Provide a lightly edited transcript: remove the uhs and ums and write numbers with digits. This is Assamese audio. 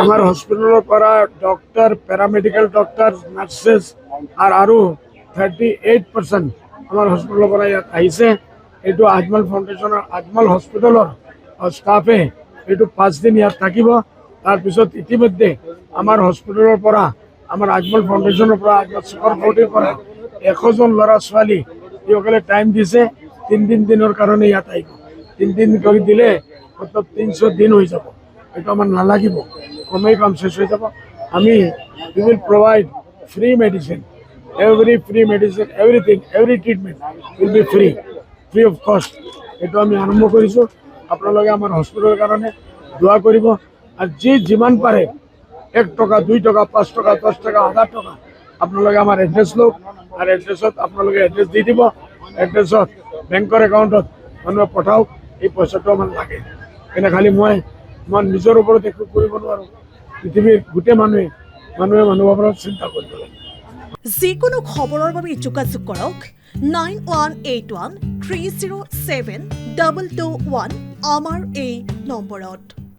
আমাৰ হসপিটালেৰ পৰা ডক্টৰ, প্যাৰামেডিক্যাল ডক্টৰ, নাৰ্সেস আৰু 38% আমাৰ হসপিটালেৰ পৰা ইয়াত আহিছে। এইটো আজমল ফাউণ্ডেশ্যনৰ আজমল হস্পিটেলৰ ষ্টাফে এইটো 5 দিন ইয়াত থাকিব। তাৰপিছত ইতিমধ্যে আমাৰ হস্পিটেলৰ পৰা আমাৰ আজমল ফাউণ্ডেশ্যনৰ পৰা আজমল চুপাৰ ফৰ্টিৰ পৰা 100 জন ল'ৰা ছোৱালী এইসকলে টাইম দিছে 3 দিনৰ কাৰণে ইয়াত আহিব। 3 দিন কৰি দিলে মতলব 300 দিন হৈ যাব। এটা আমার নালাগিব, কমেই কাম শেষ হয়ে যাব। আমি we will provide free medicine, free medicine, everything, every treatment will be free of cost. এটা আমি আরম্ভ করেছো। আপনাদের আমার হসপিটালের কারণে দোয়া করব। আর যে যিমান পারে 1 টাকা, 2 টাকা, 5 টাকা, 10 টাকা, 1000 টাকা আপনাদের আমার এড্রেস লোক আর এড্রেসত আপনাদের এড্রেস দি দিব। এড্রেসত বেংকৰ একাউণ্টত মানুহে পঠাওক। এই পইচাটো আমাৰ লাগে এনে খালি মই নিজৰ ওপৰত একো কৰিব নোৱাৰো। পৃথিৱীৰ গোটেই মানুহে মানুহৰ ওপৰত চিন্তা কৰিব লাগে। যিকোনো খবৰৰ বাবে যোগাযোগ কৰক 9181307221 আমাৰ এই নম্বৰত।